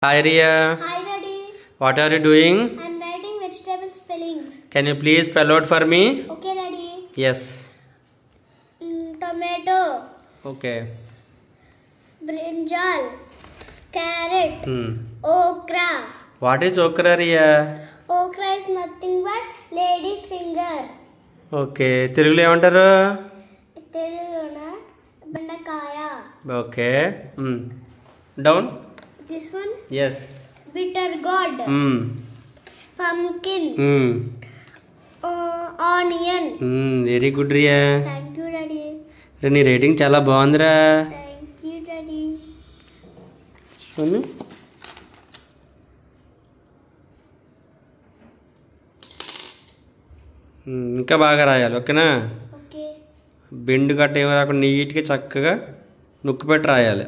Hi Ria, Hi Daddy. what are you doing? I'm writing vegetable spellings. Can you please spell out for me? Okay Daddy. Yes. Tomato, Okay. brinjal, carrot, okra. What is okra, Ria? Okra is nothing but lady's finger. Okay. తెలుగులో ఏమంటారు? తెలుగులోన బెండకాయ. Okay. Down? This one? Yes. Bitter gourd. Pumpkin. Onion. Very good, Ria. Thank you Daddy. నీ rating చాలా బాగుందిరా. Thank you Daddy. ఇంకా బాగా రాయాలి, ఓకేనా? Okay. బెండు గట్ట ఏమి రాకుండా నీట్గా చక్కగా నొక్కి పెట్టి రాయాలి.